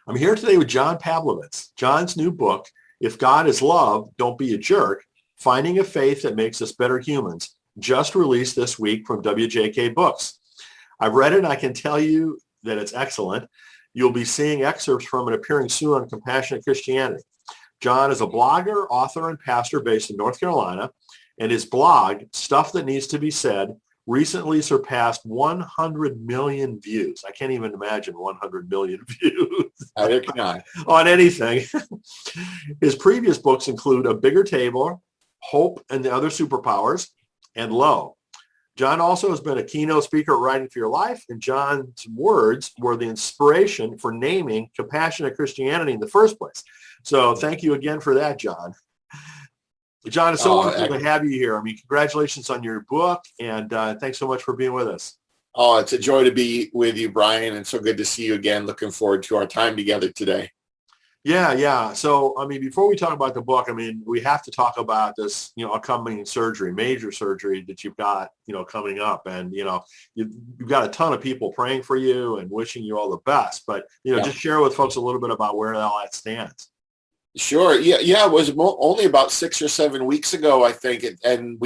I'm here today with John Pavlovitz. John's new book, If God is Love, Don't Be a Jerk, Finding a Faith That Makes Us Better Humans, just released this week from WJK Books. I've read it and I can tell you that it's excellent. You'll be seeing excerpts from it appearing soon on Compassionate Christianity. John is a blogger, author, and pastor based in North Carolina, and his blog, Stuff That Needs to Be Said, recently surpassed 100 million views. I can't even imagine 100 million views on anything. His previous books include A Bigger Table, Hope and the Other Superpowers, and Low. John also has been a keynote speaker at Writing for Your Life, and John's words were the inspiration for naming Compassionate Christianity in the first place. So thank you again for that, John. John, it's so wonderful to have you here. I mean, congratulations on your book, and thanks so much for being with us. Oh, it's a joy to be with you, Brian, and so good to see you again. Looking forward to our time together today. Yeah. So, I mean, before we talk about the book, I mean, we have to talk about this, upcoming surgery, major surgery that you've got, coming up. And, you've got a ton of people praying for you and wishing you all the best. But, just share with folks a little bit about where all that stands. Sure. Yeah. It was only about 6 or 7 weeks ago, I think. And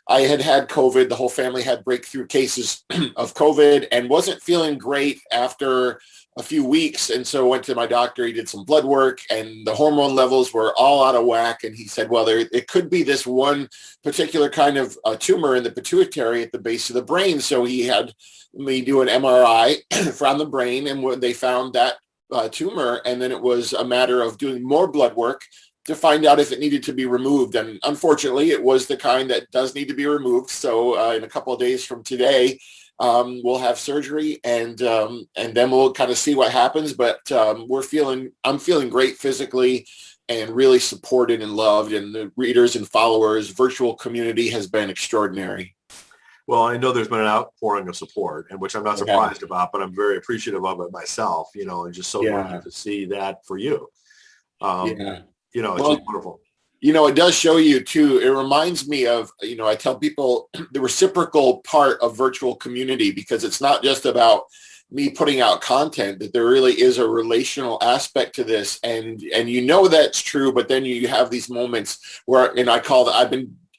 I had COVID. The whole family had breakthrough cases of COVID and wasn't feeling great after a few weeks. And so went to my doctor. He did some blood work and the hormone levels were all out of whack. And he said, well, it could be this one particular kind of tumor in the pituitary at the base of the brain. So he had me do an MRI from the brain. And when they found that tumor, and then it was a matter of doing more blood work to find out if it needed to be removed. And unfortunately, it was the kind that does need to be removed. So in a couple of days from today, we'll have surgery, and then we'll kind of see what happens. But I'm feeling great physically, and really supported and loved. And the readers and followers, virtual community has been extraordinary. Well, I know there's been an outpouring of support, and which I'm not surprised about, but I'm very appreciative of it myself, and just so glad to see that for you. It's just wonderful. It does show you too. It reminds me of, I tell people the reciprocal part of virtual community, because it's not just about me putting out content, that there really is a relational aspect to this. And that's true, but then you have these moments where, and I call that,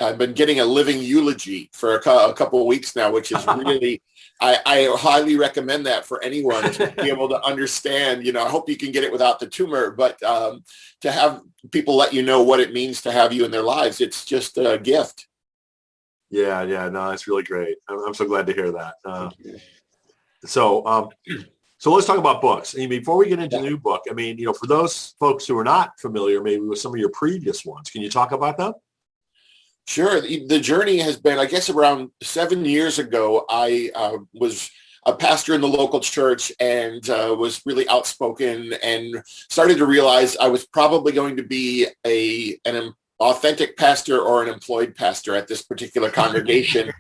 I've been getting a living eulogy for a couple of weeks now, which is really, I highly recommend that for anyone to be able to understand. I hope you can get it without the tumor, but to have people let you know what it means to have you in their lives, it's just a gift. Yeah, no, it's really great. I'm so glad to hear that. So let's talk about books. I mean, before we get into the new book, I mean, for those folks who are not familiar maybe with some of your previous ones, can you talk about them? Sure. The journey has been, I guess, around 7 years ago. I was a pastor in the local church and was really outspoken, and started to realize I was probably going to be an authentic pastor or an employed pastor at this particular congregation.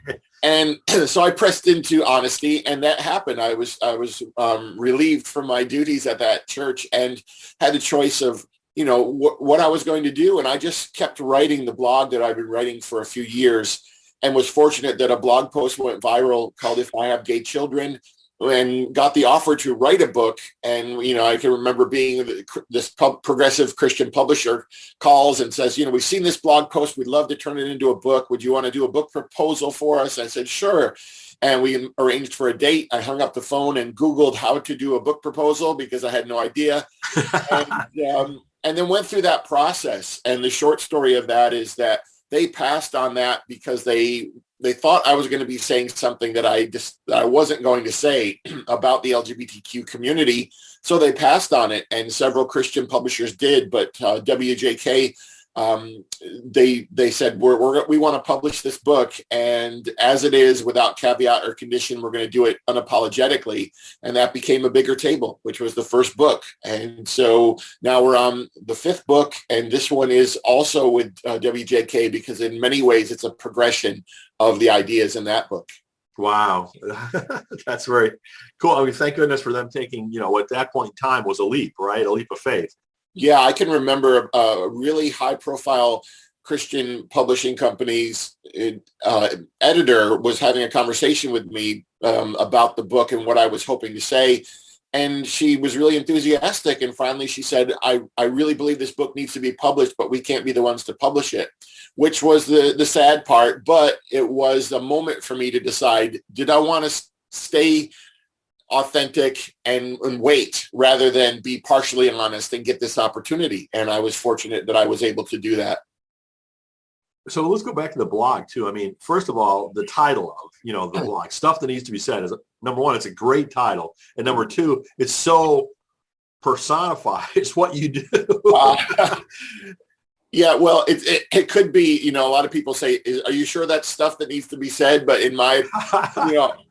And so I pressed into honesty, and that happened. I was relieved from my duties at that church and had a choice of what I was going to do. And I just kept writing the blog that I've been writing for a few years, and was fortunate that a blog post went viral called If I Have Gay Children, and got the offer to write a book. And, I can remember being this progressive Christian publisher calls and says, we've seen this blog post. We'd love to turn it into a book. Would you want to do a book proposal for us? I said, sure. And we arranged for a date. I hung up the phone and Googled how to do a book proposal because I had no idea. And then went through that process. And the short story of that is that they passed on that because they thought I was going to be saying something that I wasn't going to say about the LGBTQ community. So they passed on it, and several Christian publishers did. But WJK, they said, we want to publish this book, and as it is, without caveat or condition, we're going to do it unapologetically. And that became A Bigger Table, which was the first book. And so now we're on the fifth book, and this one is also with WJK, because in many ways it's a progression of the ideas in that book. Wow. That's very cool. I mean, thank goodness for them taking, at that point in time was a leap, right? A leap of faith. Yeah, I can remember a really high-profile Christian publishing company's editor was having a conversation with me about the book and what I was hoping to say. And she was really enthusiastic. And finally she said, I really believe this book needs to be published, but we can't be the ones to publish it, which was the sad part. But it was a moment for me to decide, did I want to stay authentic and wait rather than be partially honest and get this opportunity? And I was fortunate that I was able to do that. So let's go back to the blog too. I mean, first of all, the title of, the blog, Stuff That Needs to Be Said, is, number one, it's a great title. And number two, it's so personifies what you do. Yeah, well, it could be, a lot of people say, are you sure that's stuff that needs to be said? But in my,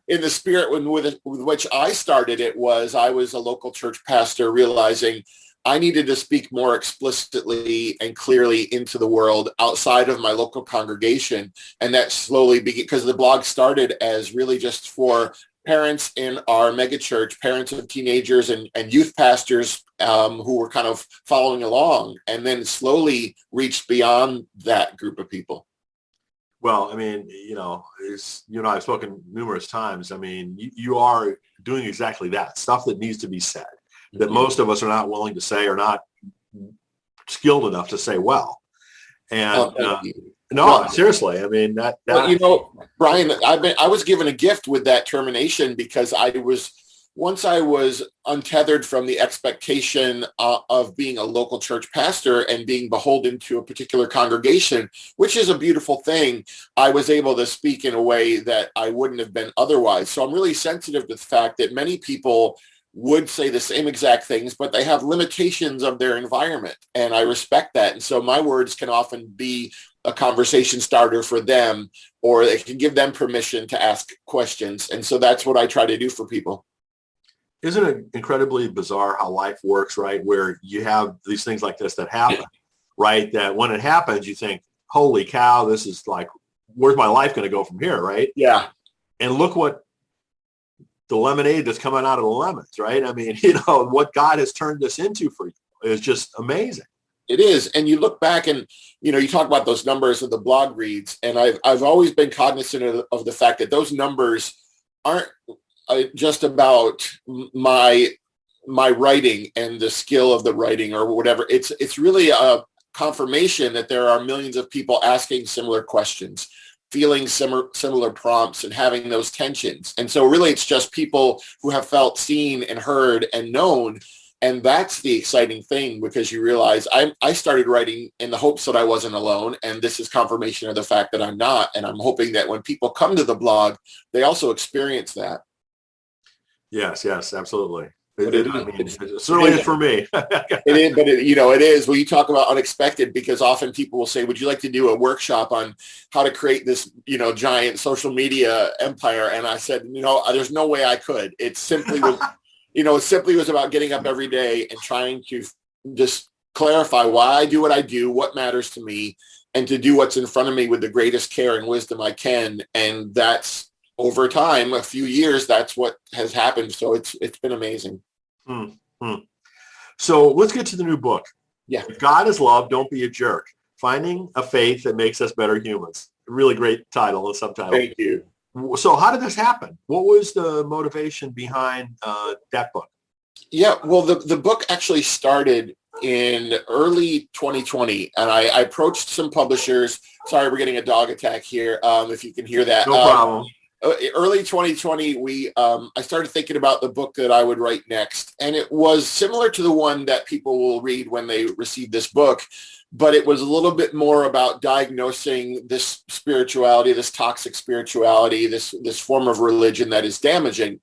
in the spirit with which I started it I was a local church pastor realizing I needed to speak more explicitly and clearly into the world outside of my local congregation. And that slowly began, because the blog started as really just for parents in our megachurch, parents of teenagers and youth pastors who were kind of following along, and then slowly reached beyond that group of people. Well, I mean, you and I have spoken numerous times. I mean, you are doing exactly that, stuff that needs to be said, that most of us are not willing to say or not skilled enough to say well. And seriously, I mean, that well, Brian, I was given a gift with that termination, because once I was untethered from the expectation of being a local church pastor and being beholden to a particular congregation, which is a beautiful thing, I was able to speak in a way that I wouldn't have been otherwise. So I'm really sensitive to the fact that many people would say the same exact things, but they have limitations of their environment. And I respect that. And so my words can often be a conversation starter for them, or it can give them permission to ask questions. And so that's what I try to do for people. Isn't it incredibly bizarre how life works, right? Where you have these things like this that happen, right? That when it happens, you think, holy cow, this is like, where's my life going to go from here, right? Yeah. And look what the lemonade that's coming out of the lemons, right? I mean, what God has turned this into for you is just amazing. It is. And you look back and, you talk about those numbers of the blog reads. And I've always been cognizant of the fact that those numbers aren't just about my writing and the skill of the writing or whatever. It's really a confirmation that there are millions of people asking similar questions, feeling similar prompts, and having those tensions. And so really it's just people who have felt seen and heard and known. And that's the exciting thing, because you realize I started writing in the hopes that I wasn't alone. And this is confirmation of the fact that I'm not. And I'm hoping that when people come to the blog, they also experience that. Yes, absolutely. It certainly is for me. It is, but it is. Well, you talk about unexpected, because often people will say, would you like to do a workshop on how to create this, giant social media empire? And I said, there's no way I could. It simply was, was about getting up every day and trying to just clarify why I do what I do, what matters to me, and to do what's in front of me with the greatest care and wisdom I can. And that's, over time, a few years, that's what has happened. So it's been amazing. So let's get to the new book. Yeah. If God is love, don't be a jerk. Finding a faith that makes us better humans. Really great title and subtitle. Thank you. So how did this happen? What was the motivation behind that book? Yeah, well, the book actually started in early 2020, and I approached some publishers. Sorry, we're getting a dog attack here, if you can hear that. No problem. Early 2020, I started thinking about the book that I would write next. And it was similar to the one that people will read when they receive this book, but it was a little bit more about diagnosing this spirituality, this toxic spirituality, this form of religion that is damaging.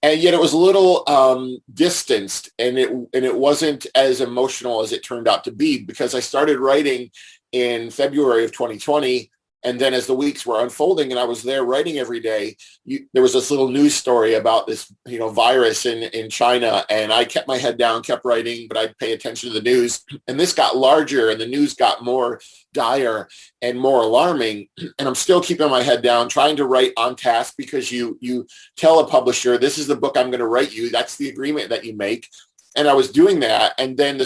And yet it was a little distanced, and it wasn't as emotional as it turned out to be, because I started writing in February of 2020. And then as the weeks were unfolding and I was there writing every day, there was this little news story about this, virus in China. And I kept my head down, kept writing, but I'd pay attention to the news. And this got larger and the news got more dire and more alarming. And I'm still keeping my head down, trying to write on task, because you tell a publisher, this is the book I'm going to write you. That's the agreement that you make. And I was doing that. And then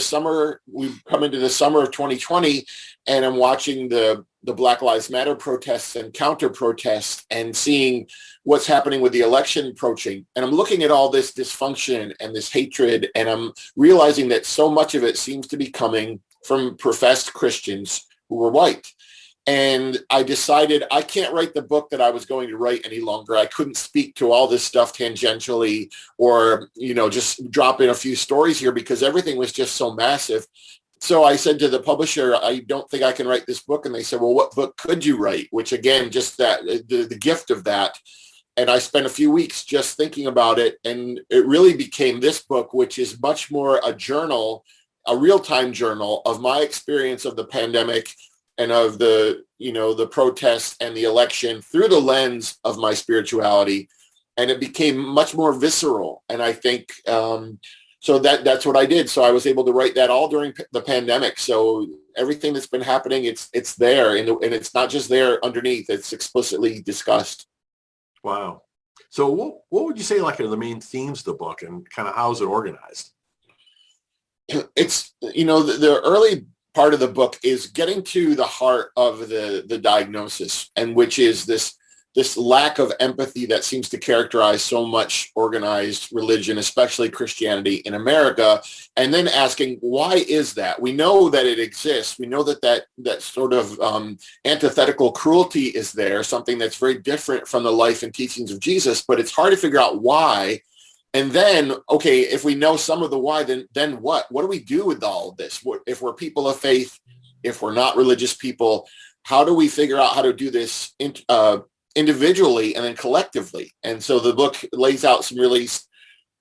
we come into the summer of 2020, and I'm watching the the Black Lives Matter protests and counter protests and seeing what's happening with the election approaching. And I'm looking at all this dysfunction and this hatred, and I'm realizing that so much of it seems to be coming from professed Christians who were white. And I decided I can't write the book that I was going to write any longer. I couldn't speak to all this stuff tangentially or, just drop in a few stories here because everything was just so massive. So I said to the publisher, I don't think I can write this book. And they said, well, what book could you write? Which again, just that the gift of that. And I spent a few weeks just thinking about it. And it really became this book, which is much more a journal, a real-time journal of my experience of the pandemic and of the protests and the election through the lens of my spirituality. And it became much more visceral. And I think, so that's what I did. So I was able to write that all during the pandemic. So everything that's been happening, it's there. And it's not just there underneath, it's explicitly discussed. Wow. So what would you say are the main themes of the book and kind of how is it organized? It's, the early part of the book is getting to the heart of the diagnosis, and which is this lack of empathy that seems to characterize so much organized religion, especially Christianity in America, and then asking, why is that? We know that it exists. We know that sort of antithetical cruelty is there, something that's very different from the life and teachings of Jesus, but it's hard to figure out why. And then, okay, if we know some of the why, then what? What do we do with all of this? If we're people of faith, if we're not religious people, how do we figure out how to do this individually and then collectively? And so the book lays out some really,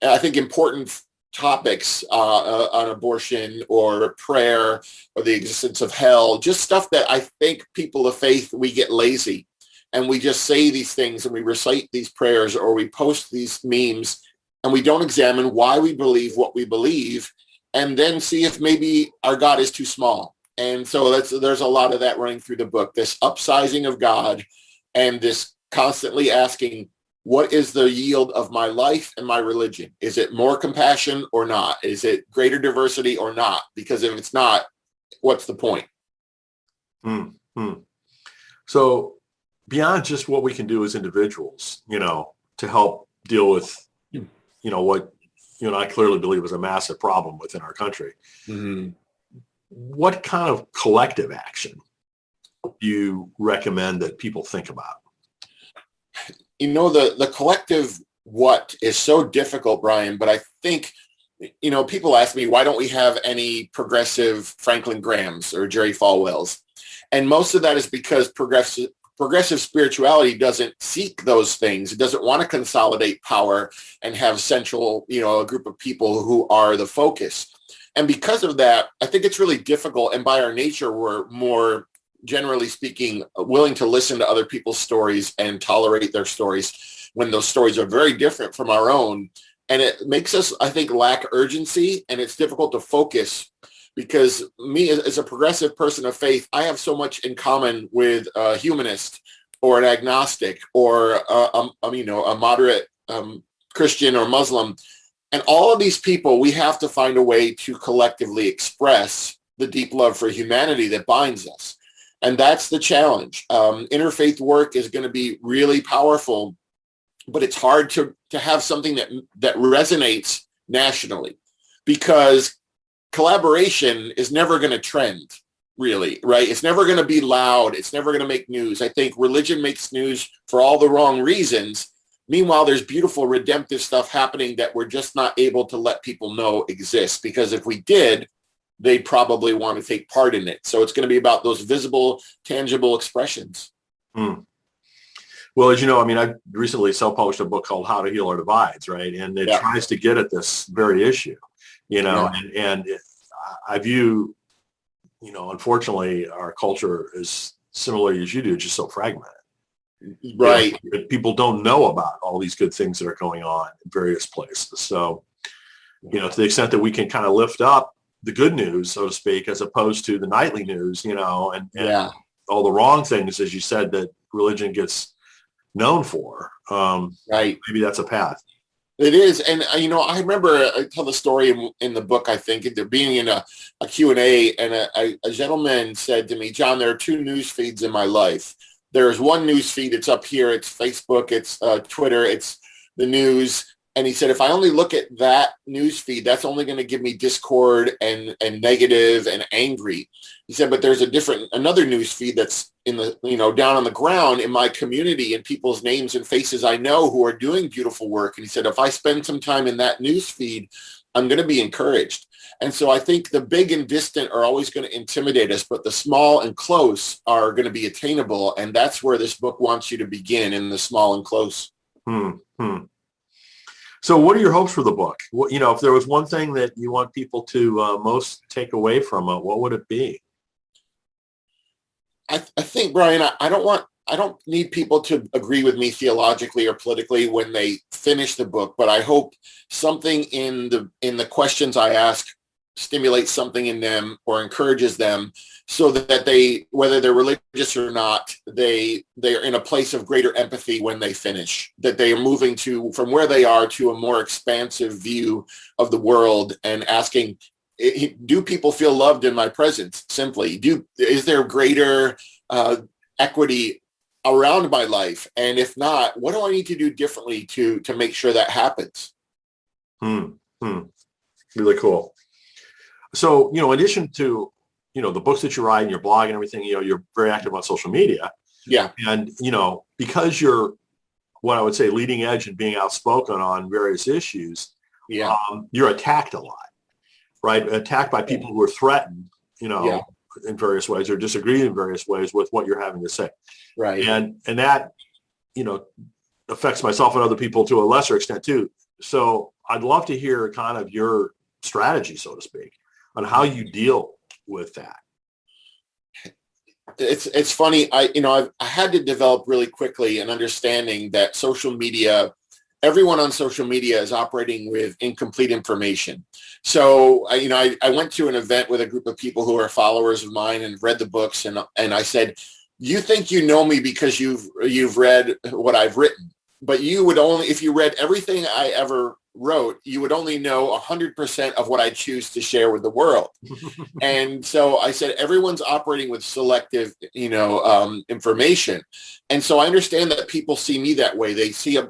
I think, important topics on abortion or prayer or the existence of hell, just stuff that I think people of faith, we get lazy and we just say these things and we recite these prayers or we post these memes and we don't examine why we believe what we believe and then see if maybe our God is too small. And so there's a lot of that running through the book, this upsizing of God and this constantly asking, what is the yield of my life and my religion? Is it more compassion or not? Is it greater diversity or not? Because if it's not, what's the point? So beyond just what we can do as individuals, to help deal with, what you and I clearly believe is a massive problem within our country. Mm-hmm. What kind of collective action do you recommend that people think about? The collective what is so difficult, Brian, but I think, people ask me, why don't we have any progressive Franklin Grahams or Jerry Falwells? And most of that is because progressive spirituality doesn't seek those things. It doesn't want to consolidate power and have central, a group of people who are the focus. And because of that, I think it's really difficult. And by our nature, we're more, generally speaking, willing to listen to other people's stories and tolerate their stories when those stories are very different from our own. And it makes us, I think, lack urgency, and it's difficult to focus because me as a progressive person of faith, I have so much in common with a humanist or an agnostic or a moderate Christian or Muslim. And all of these people, we have to find a way to collectively express the deep love for humanity that binds us. And that's the challenge. Interfaith work is going to be really powerful, but it's hard to have something that resonates nationally because collaboration is never going to trend, really, right? It's never going to be loud. It's never going to make news. I think religion makes news for all the wrong reasons. Meanwhile, there's beautiful redemptive stuff happening that we're just not able to let people know exists because if we did, they'd probably want to take part in it. So it's going to be about those visible, tangible expressions. Well, as you know, I recently self-published a book called How to Heal Our Divides, right? And it tries to get at this very issue, and I view, unfortunately, our culture is similarly as you do, just so fragmented. Right. People don't know about all these good things that are going on in various places. So, to the extent that we can kind of lift up the good news, so to speak, as opposed to the nightly news, and all the wrong things, as you said, that religion gets known for. Right. Maybe that's a path. It is. And, I remember I tell the story in the book, I think, there being in a Q&A, and a gentleman said to me, John, there are two news feeds in my life. There's one news feed. It's up here. It's Facebook. It's Twitter. It's the news. And he said, if I only look at that news feed, that's only going to give me discord and negative and angry. He said, but there's another news feed that's in the, down on the ground in my community, and people's names and faces I know who are doing beautiful work. And he said, if I spend some time in that news feed, I'm going to be encouraged. And so I think the big and distant are always going to intimidate us, but the small and close are going to be attainable. And that's where this book wants you to begin, in the small and close. So what are your hopes for the book? If there was one thing that you want people to most take away from it, what would it be? I think, Brian, I don't need people to agree with me theologically or politically when they finish the book, but I hope something in the questions I ask stimulates something in them or encourages them, so that they, whether they're religious or not, they're in a place of greater empathy when they finish, that they are moving from where they are to a more expansive view of the world, and asking, do people feel loved in my presence? Simply, is there greater equity around my life? And if not, what do I need to do differently to make sure that happens? Really cool. So, in addition to, the books that you write and your blog and everything, you're very active on social media. Yeah. And, because you're what I would say leading edge and being outspoken on various issues, yeah, you're attacked a lot, right? Attacked by people who are threatened, in various ways, or disagree in various ways with what you're having to say. Right. And that, affects myself and other people to a lesser extent too. So I'd love to hear kind of your strategy, so to speak, on how you deal with that. It's funny. I had to develop really quickly an understanding that social media, everyone on social media is operating with incomplete information. So, I went to an event with a group of people who are followers of mine and read the books, and I said, you think you know me because you've read what I've written, but you would only, if you read everything I ever wrote, you would only know 100% of what I choose to share with the world. And so I said, everyone's operating with selective, information. And so I understand that people see me that way. They see a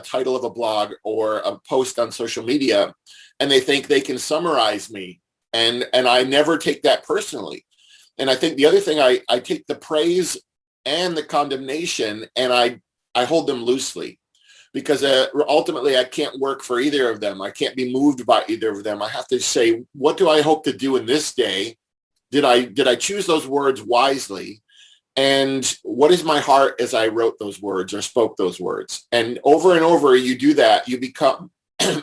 title of a blog or a post on social media, and they think they can summarize me. And I never take that personally. And I think the other thing, I take the praise and the condemnation, and I hold them loosely. Because ultimately I can't work for either of them. I can't be moved by either of them. I have to say, what do I hope to do in this day? Did I choose those words wisely? And what is my heart as I wrote those words or spoke those words? And over you do that, you become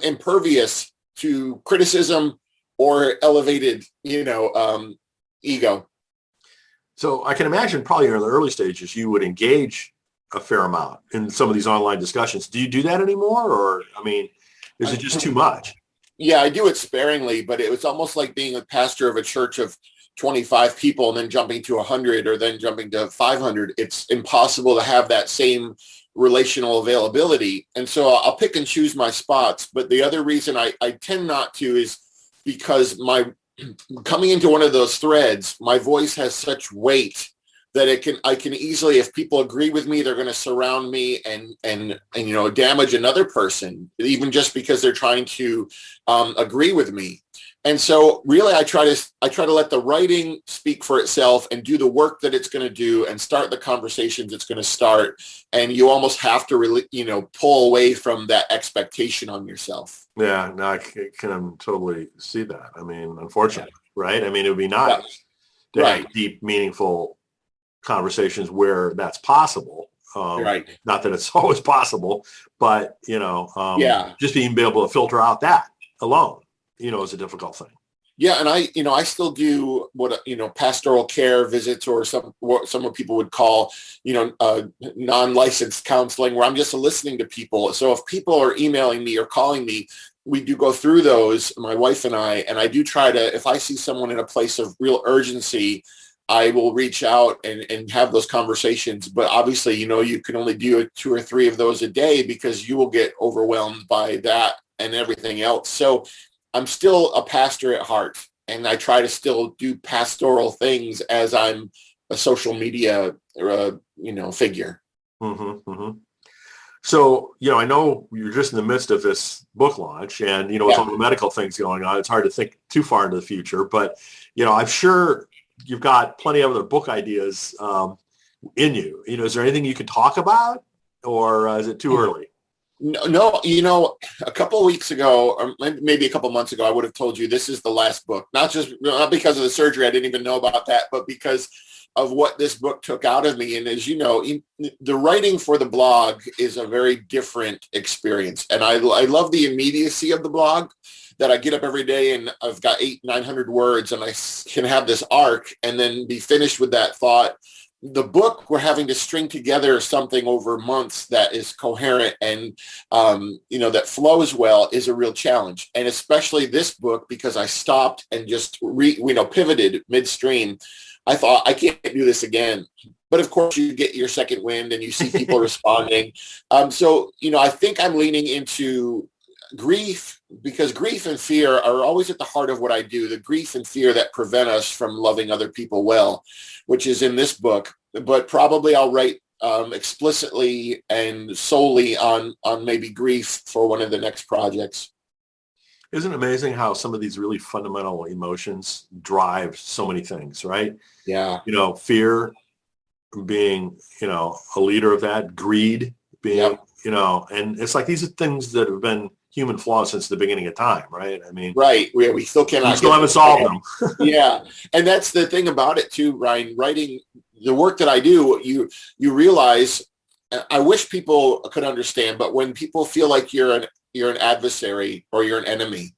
impervious to criticism or elevated, ego. So I can imagine probably in the early stages, you would engage a fair amount in some of these online discussions. Do you do that anymore? Or, is it just too much? Yeah, I do it sparingly, but it was almost like being a pastor of a church of 25 people and then jumping to 100 or then jumping to 500. It's impossible to have that same relational availability. And so I'll pick and choose my spots. But the other reason I tend not to is because coming into one of those threads, my voice has such weight that I can easily, if people agree with me, they're going to surround me and damage another person, even just because they're trying to agree with me. And so really I try to let the writing speak for itself and do the work that it's going to do and start the conversations it's going to start. And you almost have to really, pull away from that expectation on yourself. Yeah, no, I can totally see that. Unfortunately, right? It would be nice to have deep, meaningful conversations where that's possible. Right. Not that it's always possible, but, just being able to filter out that alone, is a difficult thing. Yeah. And I still do what, pastoral care visits, or what some people would call, non-licensed counseling, where I'm just listening to people. So if people are emailing me or calling me, we do go through those, my wife and I do try to, if I see someone in a place of real urgency, I will reach out and have those conversations. But obviously, you can only do 2 or 3 of those a day because you will get overwhelmed by that and everything else. So I'm still a pastor at heart, and I try to still do pastoral things as I'm a social media, figure. Mm-hmm, mm-hmm. So, I know you're just in the midst of this book launch and, with all the medical things going on, it's hard to think too far into the future. But, I'm sure you've got plenty of other book ideas in you. Is there anything you could talk about, or is it too early? No, a couple of weeks ago, or maybe a couple of months ago, I would have told you this is the last book. Not because of the surgery, I didn't even know about that, but because of what this book took out of me. And as you know, the writing for the blog is a very different experience. And I love the immediacy of the blog, that I get up every day and I've got 800-900 words and I can have this arc and then be finished with that thought. The book, we're having to string together something over months that is coherent and, that flows well, is a real challenge. And especially this book, because I stopped and just pivoted midstream. I thought, I can't do this again. But of course, you get your second wind and you see people responding. So, I think I'm leaning into grief, because grief and fear are always at the heart of what I do. The grief and fear that prevent us from loving other people well, which is in this book. But probably I'll write explicitly and solely on maybe grief for one of the next projects. Isn't it amazing how some of these really fundamental emotions drive so many things, right? Yeah. Fear being, a leader of that, greed being, and it's like these are things that have been human flaws since the beginning of time, right? I mean, right. We still cannot. We still haven't solved them. Yeah. And that's the thing about it too, Ryan, writing the work that I do, you realize, I wish people could understand, but when people feel like you're an adversary or you're an enemy,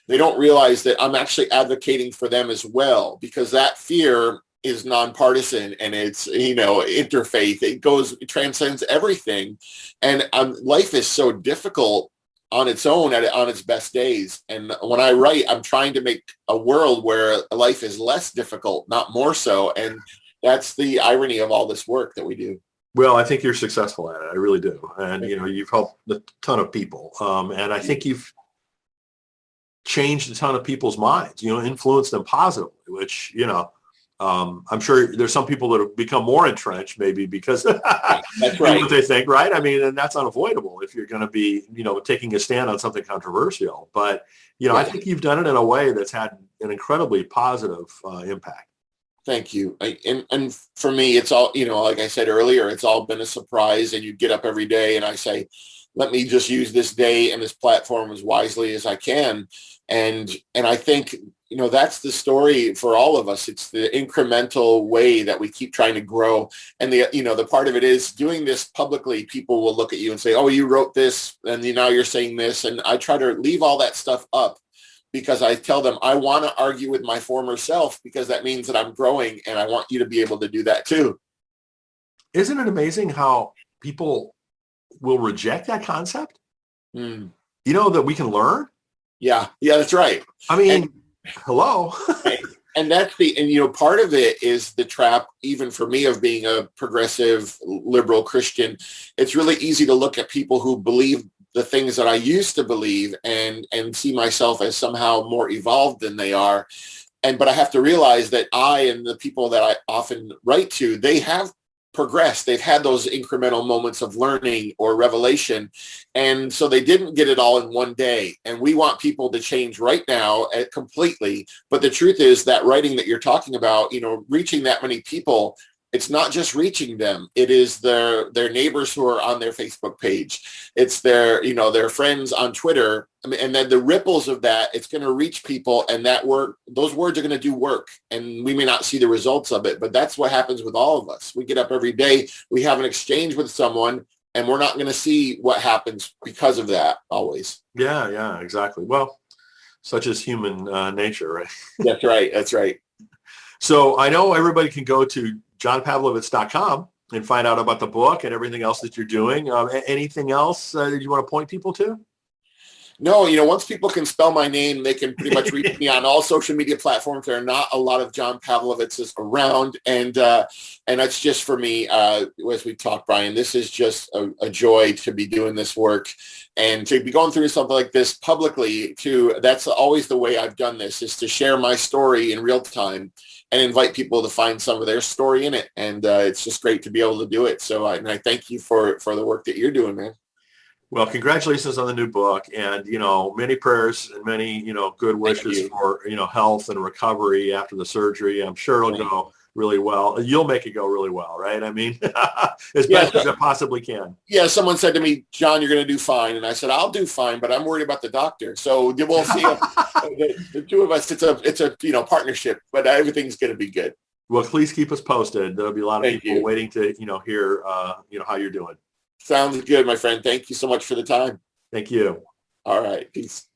they don't realize that I'm actually advocating for them as well, because that fear is nonpartisan and it's, interfaith. It transcends everything. And life is so difficult on its own on its best days. And when I write, I'm trying to make a world where life is less difficult, not more so. And that's the irony of all this work that we do. Well, I think you're successful at it. I really do. And, you've helped a ton of people. And I think you've changed a ton of people's minds, influenced them positively, which, I'm sure there's some people that have become more entrenched maybe because that's right. What they think, right? I mean, and that's unavoidable if you're going to be, taking a stand on something controversial. But, I think you've done it in a way that's had an incredibly positive impact. Thank you. And for me, it's all, like I said earlier, it's all been a surprise. And you get up every day and I say, let me just use this day and this platform as wisely as I can. And I think, that's the story for all of us. It's the incremental way that we keep trying to grow. And the part of it is doing this publicly, people will look at you and say, oh, you wrote this and now you're saying this. And I try to leave all that stuff up, because I tell them I want to argue with my former self, because that means that I'm growing and I want you to be able to do that too. Isn't it amazing how people will reject that concept? That we can learn? Yeah, that's right. I mean, hello. And that's part of it is the trap, even for me, of being a progressive liberal Christian. It's really easy to look at people who believe the things that I used to believe and see myself as somehow more evolved than they are. But I have to realize that I and the people that I often write to, they have progressed. They've had those incremental moments of learning or revelation. And so they didn't get it all in one day. And we want people to change right now completely. But the truth is that writing that you're talking about, reaching that many people, it's not just reaching them. It is their neighbors who are on their Facebook page. It's their friends on Twitter. And then the ripples of that, it's going to reach people, and those words are going to do work. And we may not see the results of it, but that's what happens with all of us. We get up every day, we have an exchange with someone, and we're not going to see what happens because of that always. Yeah, exactly. Well, such is human nature, right? That's right. So I know everybody can go to johnpavlovitz.com and find out about the book and everything else that you're doing. Anything else that you want to point people to? No, once people can spell my name, they can pretty much reach me on all social media platforms. There are not a lot of John Pavlovitzes around, and that's just for me. As we talked, Brian, this is just a joy to be doing this work and to be going through something like this publicly. Too, that's always the way I've done this, is to share my story in real time and invite people to find some of their story in it. And it's just great to be able to do it. So, I thank you for the work that you're doing, man. Well, congratulations on the new book, and, many prayers and many, good wishes for, health and recovery after the surgery. I'm sure it'll go really well. You'll make it go really well, right? I mean, as best as it possibly can. Yeah. Someone said to me, John, you're going to do fine. And I said, I'll do fine, but I'm worried about the doctor. So we'll see if the two of us, it's a partnership, but everything's going to be good. Well, please keep us posted. There'll be a lot of people waiting to, hear, how you're doing. Sounds good, my friend. Thank you so much for the time. Thank you. All right. Peace.